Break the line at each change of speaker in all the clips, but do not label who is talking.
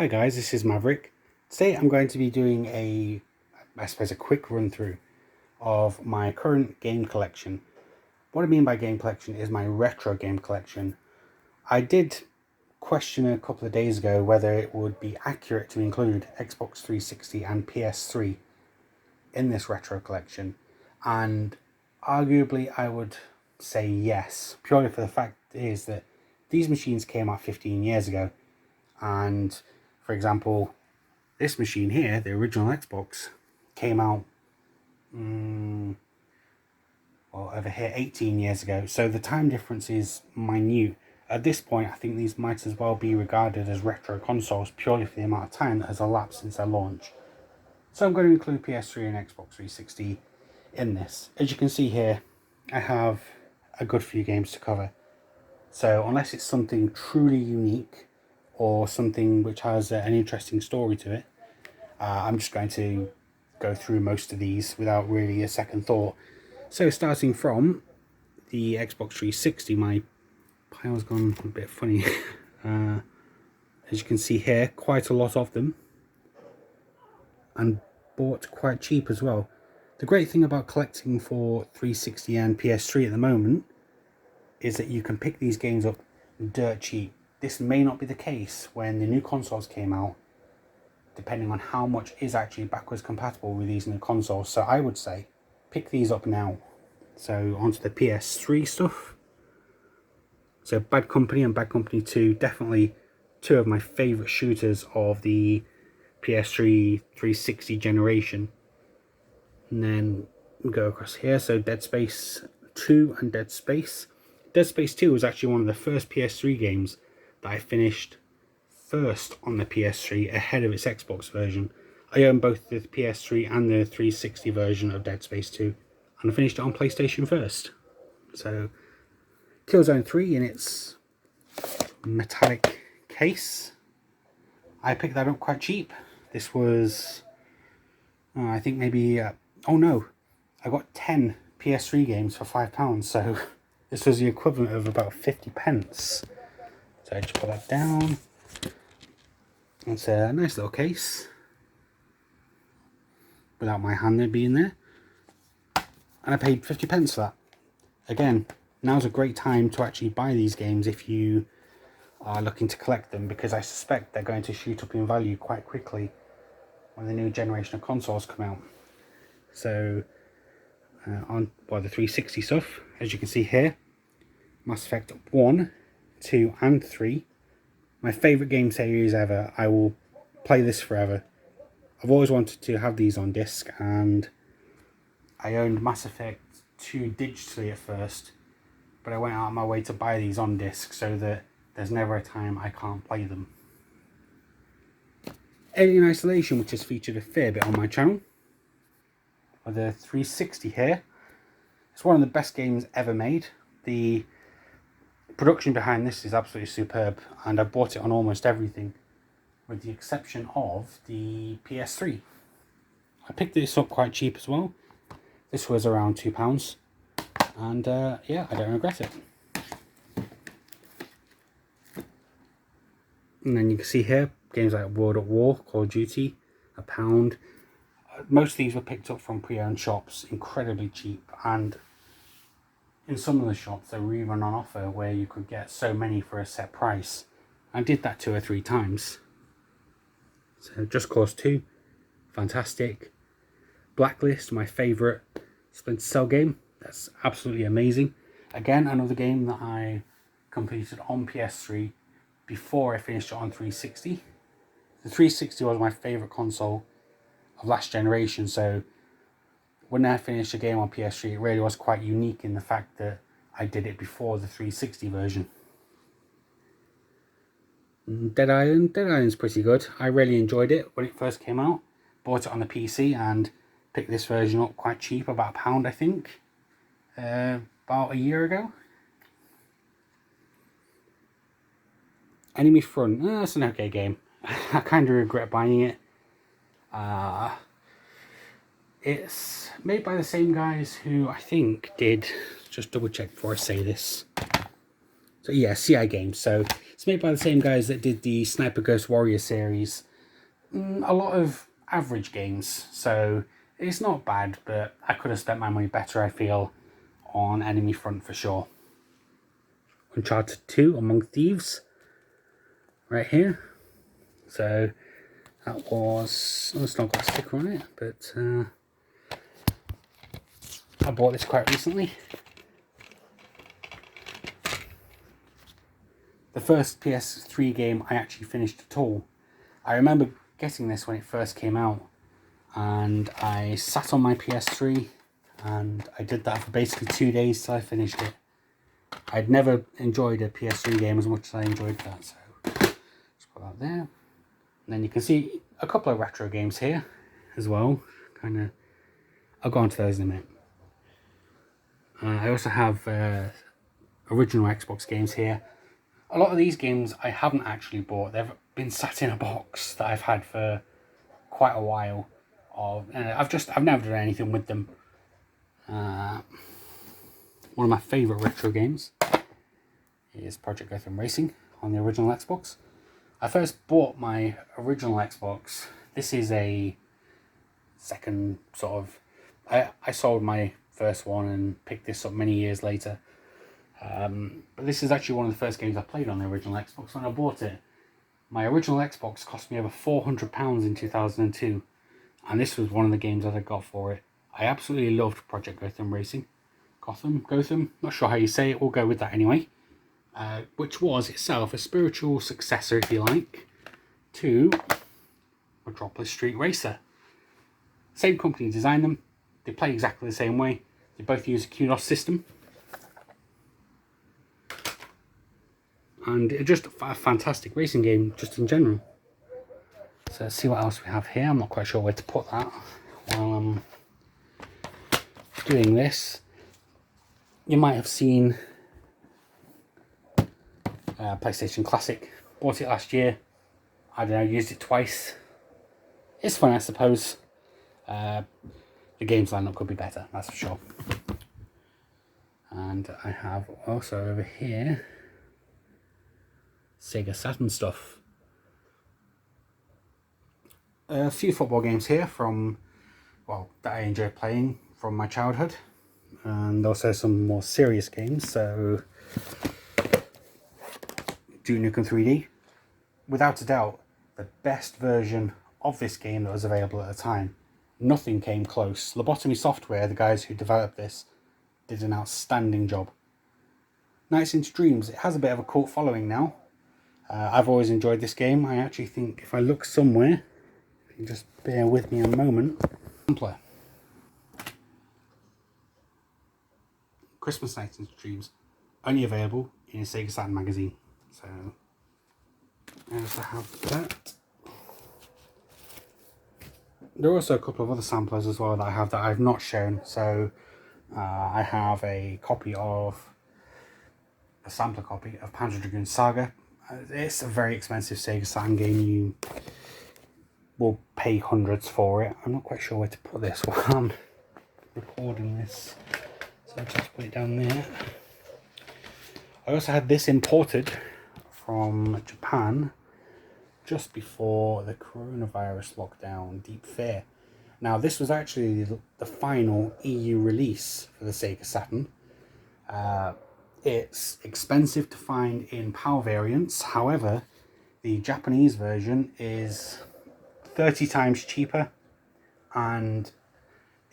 Hi guys, this is Maverick. Today I'm going to be doing a quick run through of my current game collection. What I mean by game collection is my retro game collection. I did question a couple of days ago whether it would be accurate to include Xbox 360 and PS3 in this retro collection, and arguably I would say yes, purely for the fact is that these machines came out 15 years ago, and for example, this machine here, the original Xbox, came out over here 18 years ago, so the time difference is minute. At this point, I think these might as well be regarded as retro consoles purely for the amount of time that has elapsed since their launch. So I'm going to include PS3 and Xbox 360 in this. As you can see here, I have a good few games to cover. So unless it's something truly unique or something which has an interesting story to it, I'm just going to go through most of these without really a second thought. So starting from the Xbox 360, my pile's gone a bit funny. As you can see here, quite a lot of them, and bought quite cheap as well. The great thing about collecting for 360 and PS3 at the moment is that you can pick these games up dirt cheap. This may not be the case when the new consoles came out, depending on how much is actually backwards compatible with these new consoles. So I would say pick these up now. So onto the PS3 stuff. So Bad Company and Bad Company 2, definitely two of my favourite shooters of the PS3 360 generation. And then we go across here, so Dead Space 2 and Dead Space. Dead Space 2 was actually one of the first PS3 games that I finished first on the PS3 ahead of its Xbox version. I own both the PS3 and the 360 version of Dead Space 2, and I finished it on PlayStation first. So Killzone 3 in its metallic case, I picked that up quite cheap. This was, I think maybe, oh no, I got 10 PS3 games for £5, so this was the equivalent of about 50 pence. So I just put that down. It's a nice little case, without my hand there being there. And I paid 50 pence for that. Again, now's a great time to actually buy these games if you are looking to collect them, because I suspect they're going to shoot up in value quite quickly when the new generation of consoles come out. So on the 360 stuff, as you can see here, Mass Effect 1, 2 and 3, my favourite game series ever. I will play this forever. I've always wanted to have these on disc, and I owned Mass Effect 2 digitally at first, but I went out of my way to buy these on disc so that there's never a time I can't play them. Alien Isolation, which has featured a fair bit on my channel, with the 360 here. It's one of the best games ever made. The production behind this is absolutely superb, and I bought it on almost everything, with the exception of the PS3. I picked this up quite cheap as well. This was around £2, and yeah, I don't regret it. And then you can see here, games like World at War, Call of Duty, £1. Most of these were picked up from pre-owned shops, incredibly cheap, and in some of the shops they were even on offer where you could get so many for a set price. I did that 2 or 3 times. So Just Cause 2, fantastic. Blacklist, my favourite Splinter Cell game, that's absolutely amazing. Again, another game that I completed on PS3 before I finished it on 360. The 360 was my favourite console of last generation, so when I finished a game on PS3, it really was quite unique in the fact that I did it before the 360 version. Dead Island's pretty good. I really enjoyed it when it first came out. Bought it on the PC and picked this version up quite cheap, about £1 I think, about a year ago. Enemy Front, that's an okay game. I kind of regret buying it. It's made by the same guys who I think did, just double check before I say this. So yeah, CI Games. So It's made by the same guys that did the Sniper Ghost Warrior series. A lot of average games, so it's not bad, but I could have spent my money better, I feel, on Enemy Front for sure. Uncharted 2 Among Thieves, right here. So that was, oh, it's not got a sticker on it, but I bought this quite recently. The first PS3 game I actually finished at all. I remember getting this when it first came out, and I sat on my PS3 and I did that for basically 2 days till I finished it. I'd never enjoyed a PS3 game as much as I enjoyed that, so just put that there. And then you can see a couple of retro games here as well. I'll go on to those in a minute. I also have original Xbox games here. A lot of these games I haven't actually bought. They've been sat in a box that I've had for quite a while. I've never done anything with them. One of my favourite retro games is Project Gotham Racing on the original Xbox. I first bought my original Xbox. This is a second sort of... I sold my first one and picked this up many years later. But this is actually one of the first games I played on the original Xbox when I bought it. My original Xbox cost me over £400 in 2002, and this was one of the games that I got for it. I absolutely loved Project Gotham Racing. Gotham, not sure how you say it, we'll go with that anyway. Which was itself a spiritual successor, if you like, to Metropolis Street Racer. Same company designed them, they play exactly the same way, they both use a QDOS system. And it's just a fantastic racing game, just in general. So let's see what else we have here. I'm not quite sure where to put that while I'm doing this. You might have seen PlayStation Classic. Bought it last year. I don't know, used it twice. It's fun, I suppose. The games lineup could be better, that's for sure. And I have also over here Sega Saturn stuff. A few football games here from, well, that I enjoy playing from my childhood, and also some more serious games. So Duke Nukem 3D, without a doubt the best version of this game that was available at the time. Nothing came close. Lobotomy Software, the guys who developed this, did an outstanding job. Nights into Dreams, it has a bit of a cult following now. I've always enjoyed this game. I actually think if I look somewhere, if you just bear with me a moment. Sampler. Christmas Nights into Dreams, only available in a Sega Saturn magazine. So, I also have that. There are also a couple of other samplers as well that I have that I've not shown. So, I have a sampler copy of Panzer Dragoon Saga. It's a very expensive Sega Saturn game. You will pay hundreds for it. I'm not quite sure where to put this while I'm recording this, so I'll just put it down there. I also had this imported from Japan just before the coronavirus lockdown, Deep Fair. Now this was actually the final EU release for the Sega Saturn. It's expensive to find in PAL variants. However, the Japanese version is 30 times cheaper and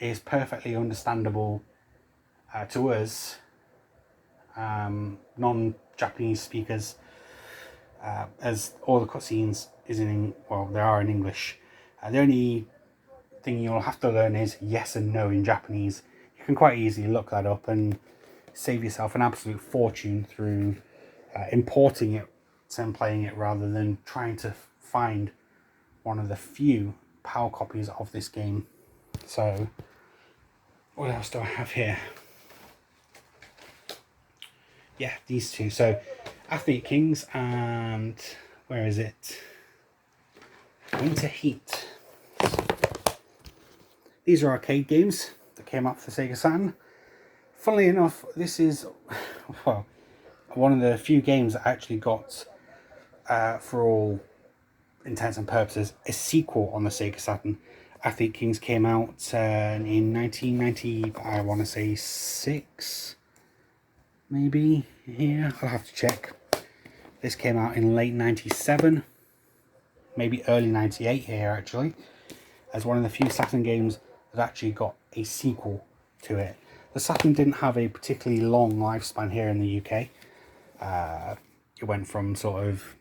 is perfectly understandable to us non-Japanese speakers, as all the cutscenes they are in English. The only thing you'll have to learn is yes and no in Japanese. You can quite easily look that up and save yourself an absolute fortune through importing it and playing it rather than trying to find one of the few PAL copies of this game. So what else do I have here? Yeah, these two. So Athlete Kings and where is it? Winter Heat. These are arcade games that came out for Sega Saturn. Funnily enough, this is, well, one of the few games that actually got for all intents and purposes, a sequel on the Sega Saturn. Athlete Kings came out in 1990, I want to say 6, maybe, here, I'll have to check. This came out in late 97, maybe early 98 here actually, as one of the few Saturn games that actually got a sequel to it. The Saturn didn't have a particularly long lifespan here in the UK. It went from sort of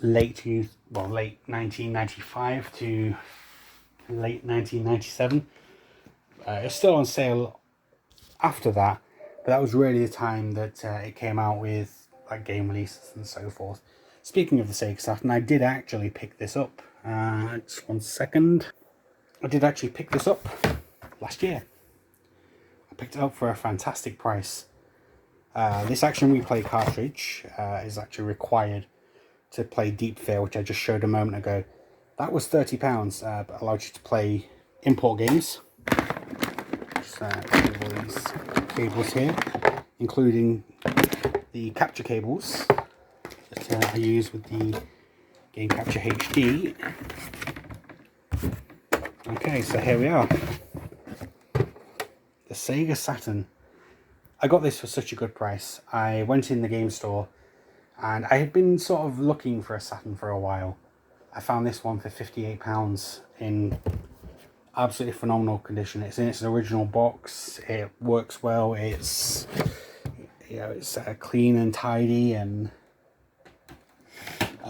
late 1995 to late 1997. It's still on sale after that, but that was really the time that it came out with like game releases and so forth. Speaking of the Sega Saturn, I did actually pick this up. Just one second. I did actually pick this up last year. I picked it up for a fantastic price. This Action Replay cartridge is actually required to play Deep Fear, which I just showed a moment ago. That was £30, but allowed you to play import games. Just all these cables here, including the capture cables that I use with the Game Capture HD. Okay, so here we are. The Sega Saturn. I got this for such a good price. I went in the game store and I had been sort of looking for a Saturn for a while. I found this one for £58 in absolutely phenomenal condition. It's in its original box. It works well. It's, you know, it's clean and tidy, and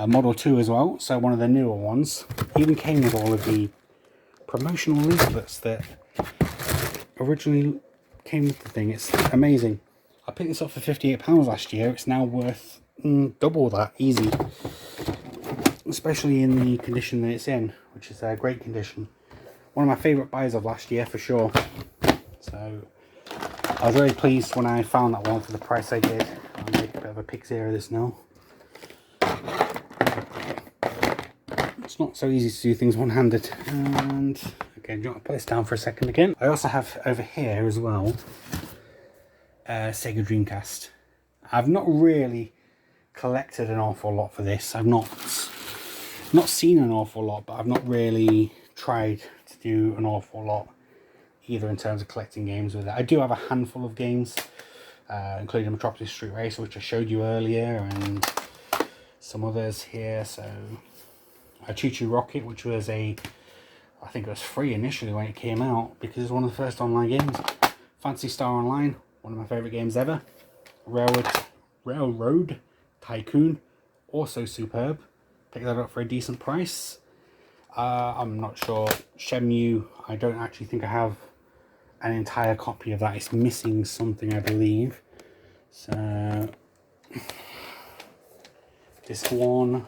Model 2 as well. So one of the newer ones. Even came with all of the promotional leaflets that originally came with the thing. It's amazing. I picked this up for £58 last year. It's now worth double that, easy. Especially in the condition that it's in, which is a great condition. One of my favourite buys of last year for sure. So I was very pleased when I found that one for the price I did. I'll make a bit of a pig's ear of this now. It's not so easy to do things one-handed. And okay, do you want to put this down for a second again? I also have over here as well Sega Dreamcast. I've not really collected an awful lot for this. I've not seen an awful lot, but I've not really tried to do an awful lot either in terms of collecting games with it. I do have a handful of games, including Metropolis Street Racer, which I showed you earlier, and some others here. So a Choo Choo Rocket, which was I think it was free initially when it came out because it's one of the first online games. Fantasy Star Online, one of my favourite games ever. Railroad Tycoon, also superb. Pick that up for a decent price. I'm not sure. Shenmue, I don't actually think I have an entire copy of that. It's missing something, I believe. So disc 1,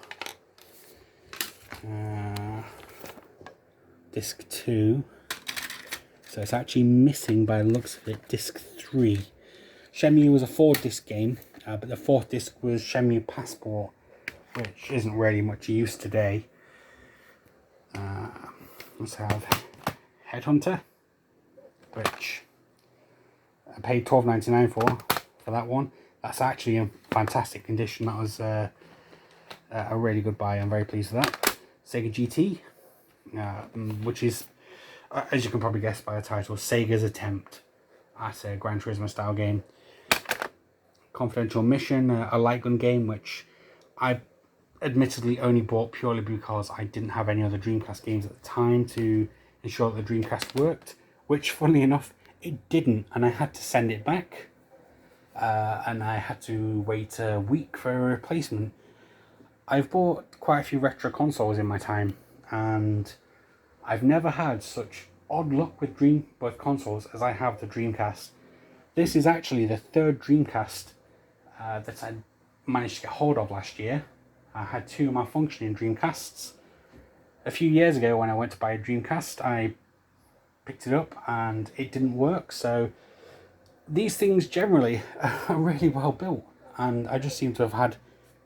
disc 2. So it's actually missing, by the looks of it, disc 3. Shenmue was a 4-disc game, but the 4th disc was Shenmue Passport, which isn't really much use today. Let's have Headhunter, which I paid $12.99 for that one. That's actually in fantastic condition. That was a really good buy. I'm very pleased with that. Sega Gt, which is, as you can probably guess by the title, Sega's attempt at a Gran Turismo style game. Confidential Mission, a light gun game, which I admittedly only bought purely because I didn't have any other Dreamcast games at the time to ensure that the Dreamcast worked, which funnily enough it didn't, and I had to send it back, and I had to wait a week for a replacement. I've bought quite a few retro consoles in my time, and I've never had such odd luck with consoles as I have the Dreamcast. This is actually the 3rd Dreamcast that I managed to get hold of last year. I had 2 malfunctioning Dreamcasts. A few years ago when I went to buy a Dreamcast, I picked it up and it didn't work. So these things generally are really well built, and I just seem to have had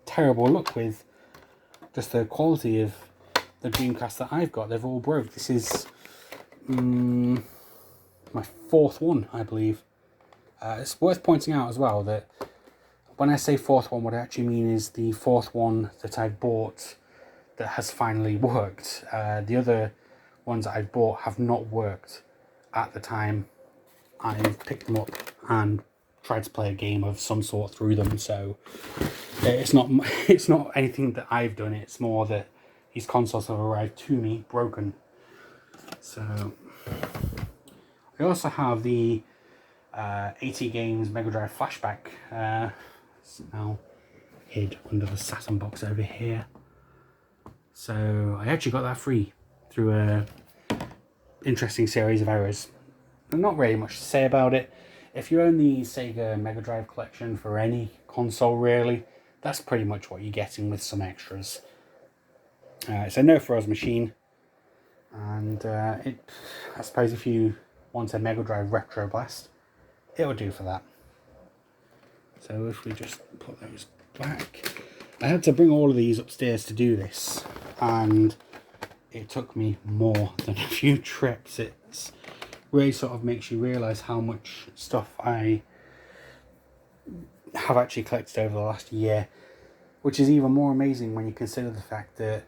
terrible luck with just the quality of the Dreamcast that I've got. They've all broke. This is my 4th one, I believe. It's worth pointing out as well that When I say fourth one, what I actually mean is the fourth one that I've bought that has finally worked. The other ones that I've bought have not worked at the time I picked them up and tried to play a game of some sort through them. So it's not anything that I've done. It's more that these consoles have arrived to me broken. So I also have the AT Games Mega Drive Flashback. It's now hid under the Saturn box over here. So I actually got that free through a interesting series of errors. There's not really much to say about it. If you own the Sega Mega Drive collection for any console really, that's pretty much what you're getting with some extras. It's a no-frills machine, and I suppose if you want a Mega Drive Retro Blast, it'll do for that. So if we just put those back, I had to bring all of these upstairs to do this, and it took me more than a few trips. It's really sort of makes you realise how much stuff I have actually collected over the last year, which is even more amazing when you consider the fact that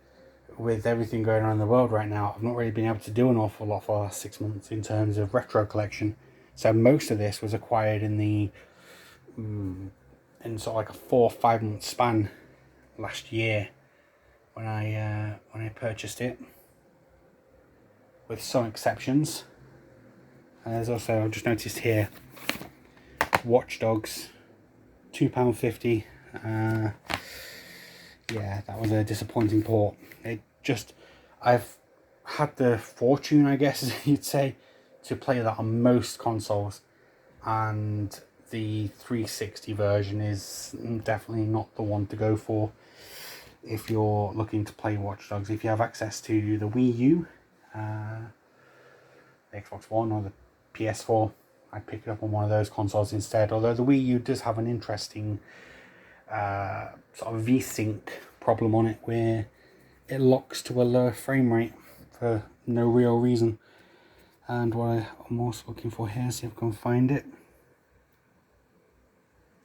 with everything going on in the world right now, I've not really been able to do an awful lot for the last 6 months in terms of retro collection. So most of this was acquired in the in sort of like a 4 or 5 month span last year when I purchased it, with some exceptions. And there's also, I've just noticed here, Watch Dogs, £2.50. Yeah, that was a disappointing port. I've had the fortune, I guess you'd say, to play that on most consoles, and the 360 version is definitely not the one to go for if you're looking to play Watch Dogs. If you have access to the Wii U, the Xbox One or the PS4, I'd pick it up on one of those consoles instead, although the Wii U does have an interesting sort of V-Sync problem on it, where it locks to a lower frame rate for no real reason. And what I'm also looking for here, see if I can find it.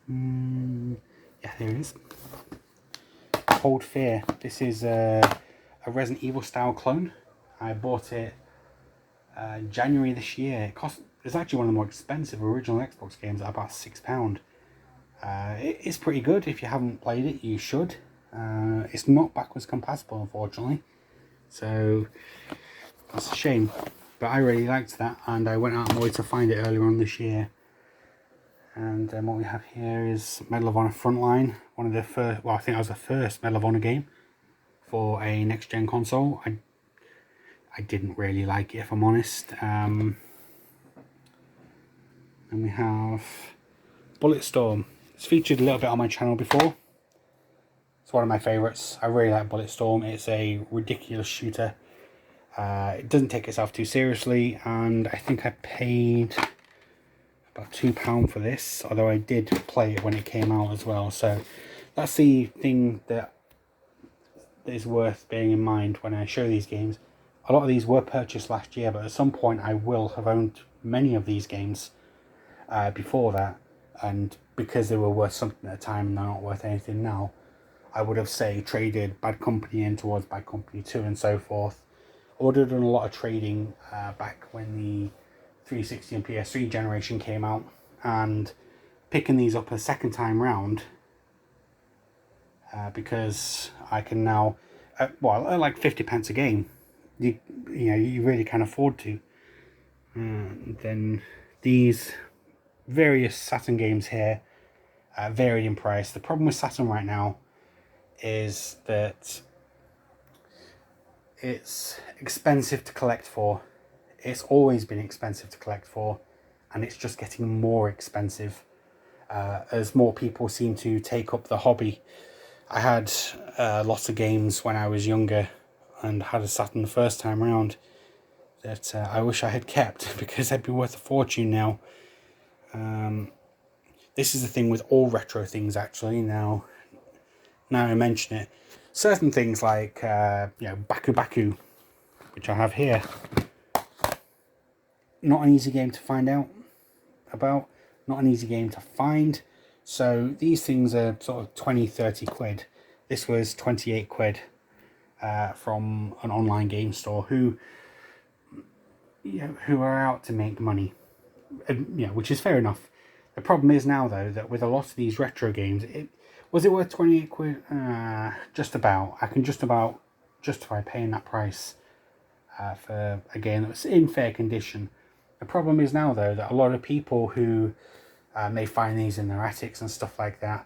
Yeah, here it is. Cold Fear. This is a Resident Evil style clone. I bought it January this year. It's actually one of the more expensive original Xbox games at about £6. It's pretty good. If you haven't played it, you should. It's not backwards compatible, unfortunately, so that's a shame. But I really liked that, and I went out of my way to find it earlier on this year. And what we have here is Medal of Honor Frontline, one of the first, well, I think that was the first Medal of Honor game for a next-gen console. I didn't really like it, if I'm honest. And we have Bulletstorm. It's featured a little bit on my channel before. It's one of my favourites. I really like Bulletstorm. It's a ridiculous shooter. It doesn't take itself too seriously, and I think I paid about £2 for this, although I did play it when it came out as well. So that's the thing that is worth bearing in mind when I show these games. A lot of these were purchased last year, but at some point I will have owned many of these games before that, and because they were worth something at the time and they're not worth anything now, I would have, say, traded Bad Company in towards Bad Company 2 and so forth. I would have done a lot of trading back when the 360 and PS3 generation came out, and picking these up a second time round because I can now, well, like 50 pence a game, you know, you really can afford to. Then these various Saturn games here varied in price. The problem with Saturn right now is that it's expensive to collect for. It's always been expensive to collect for, and it's just getting more expensive as more people seem to take up the hobby. I had lots of games when I was younger and had a Saturn the first time round that I wish I had kept because they'd be worth a fortune now. This is the thing with all retro things, actually. Now I mention it, certain things like Baku Baku, which I have here, not an easy game to find out about, not an easy game to find, So these things are sort of 20-30 quid. This was 28 quid from an online game store who are out to make money, which is fair enough. The problem is now though that with a lot of these retro games, was it worth 28 quid? Just about. I can just about justify paying that price for a game that was in fair condition. The problem is now though that a lot of people who may find these in their attics and stuff like that,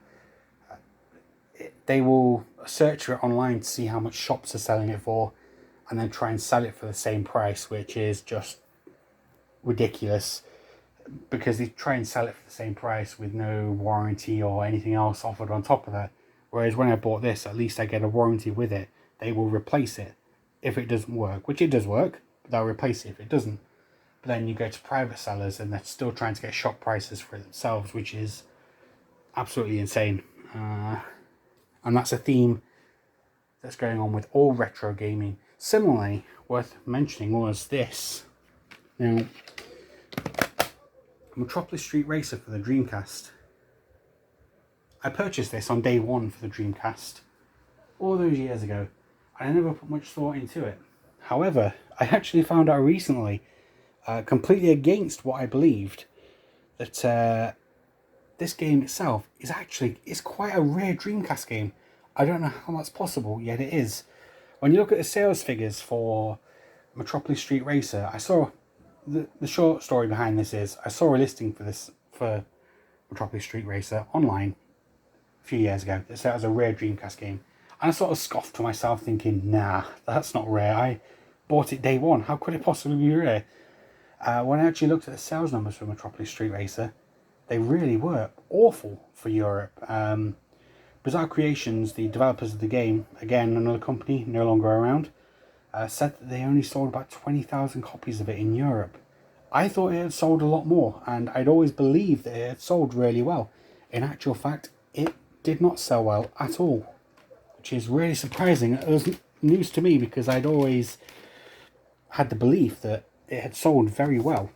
they will search for it online to see how much shops are selling it for, and then try and sell it for the same price, which is just ridiculous, because they try and sell it for the same price with no warranty or anything else offered on top of that. Whereas when I bought this, at least I get a warranty with it. They will replace it if it doesn't work, which it does work, but they'll replace it if it doesn't. But then you go to private sellers and they're still trying to get shop prices for it themselves, which is absolutely insane. And that's a theme that's going on with all retro gaming. Similarly, worth mentioning was this. Now, Metropolis Street Racer for the Dreamcast. I purchased this on day one for the Dreamcast all those years ago, and I never put much thought into it. However, I actually found out recently, completely against what I believed, that this game itself is quite a rare Dreamcast game. I don't know how that's possible, yet it is. When you look at the sales figures for Metropolis Street Racer, I saw the short story behind this is I saw a listing for Metropolis Street Racer online a few years ago that said it was a rare Dreamcast game, and I sort of scoffed to myself thinking, nah, that's not rare. I bought it day one. How could it possibly be rare? When I actually looked at the sales numbers for Metropolis Street Racer, they really were awful for Europe. Bizarre Creations, the developers of the game, again another company no longer around, said that they only sold about 20,000 copies of it in Europe. I thought it had sold a lot more, and I'd always believed that it had sold really well. In actual fact, it did not sell well at all, which is really surprising. It was news to me because I'd always had the belief that it had sold very well,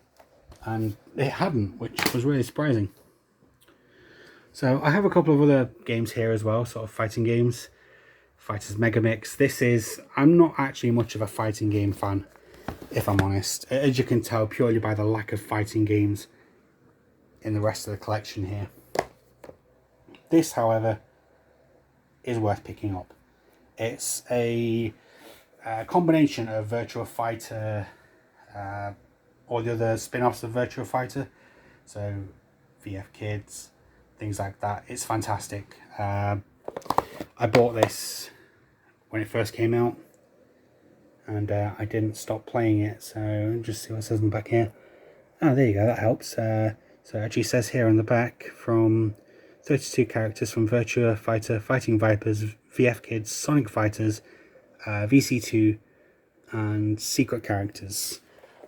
and it hadn't, which was really surprising. So I have a couple of other games here as well, sort of fighting games. Fighters Megamix. I'm not actually much of a fighting game fan, if I'm honest, as you can tell purely by the lack of fighting games in the rest of the collection here. This, however, is worth picking up. It's a combination of Virtua Fighter, or the other spin-offs of Virtua Fighter, so VF Kids, things like that. It's fantastic. I bought this when it first came out, and I didn't stop playing it, so just see what it says in the back here. Oh, there you go, that helps. So it actually says here on the back, from 32 characters from Virtua Fighter, Fighting Vipers, VF Kids, Sonic Fighters, VC2, and secret characters.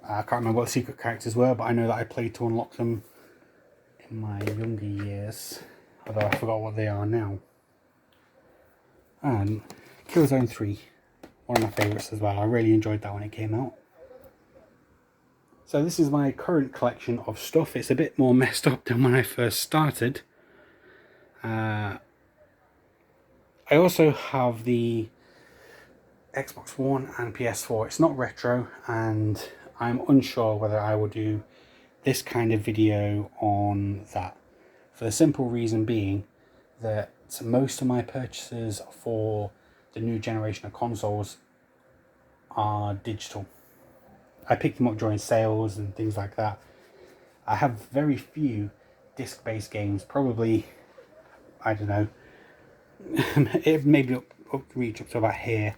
I can't remember what the secret characters were, but I know that I played to unlock them in my younger years, although I forgot what they are now. And Killzone 3, one of my favourites as well. I really enjoyed that when it came out. So this is my current collection of stuff. It's a bit more messed up than when I first started. I also have the Xbox One and PS4. It's not retro, and I'm unsure whether I will do this kind of video on that, for the simple reason being that most of my purchases for the new generation of consoles are digital. I pick them up during sales and things like that. I have very few disc-based games, probably, I don't know, it maybe reach up to about here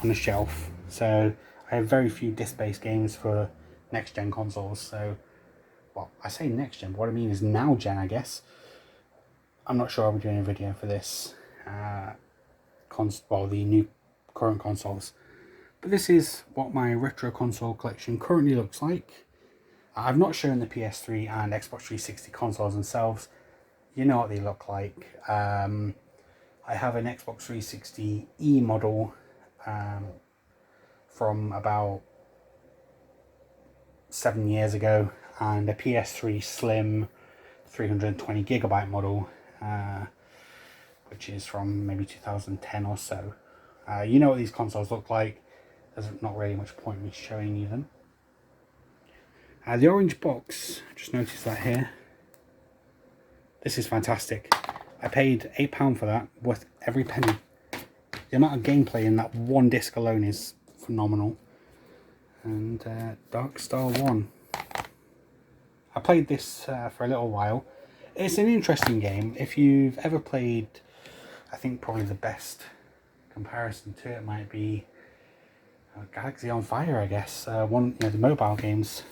on the shelf. So I have very few disc-based games for next-gen consoles. So, well, I say next-gen, but what I mean is now-gen, I guess. I'm not sure I'll be doing a video for this, the new current consoles. But this is what my retro console collection currently looks like. I've not shown the PS3 and Xbox 360 consoles themselves. You know what they look like. I have an Xbox 360 E model from about 7 years ago, and a PS3 Slim 320GB model, which is from maybe 2010 or so. You know what these consoles look like. There's not really much point in me showing you them. The orange box, just noticed that here. This is fantastic. I paid £8 for that, worth every penny. The amount of gameplay in that one disc alone is phenomenal. And Dark Star 1. I played this for a little while. It's an interesting game. If you've ever played, I think probably the best comparison to it might be Galaxy on Fire, I guess. The mobile games.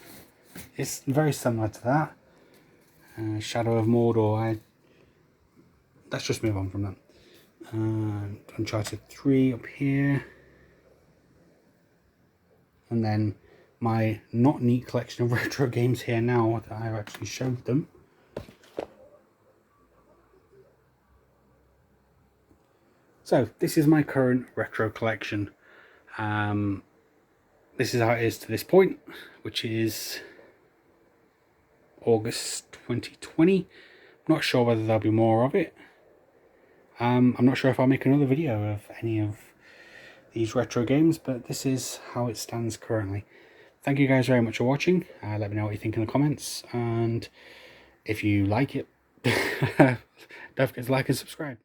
It's very similar to that. Shadow of Mordor. Let's just move on from that. Uncharted 3 up here. And then my not neat collection of retro games here now that I've actually showed them. So this is my current retro collection. This is how it is to this point, which is August 2020. I'm not sure whether there'll be more of it. I'm not sure if I'll make another video of any of these retro games, but this is how it stands currently. Thank you guys very much for watching. Let me know what you think in the comments, and if you like it, don't forget to like and subscribe.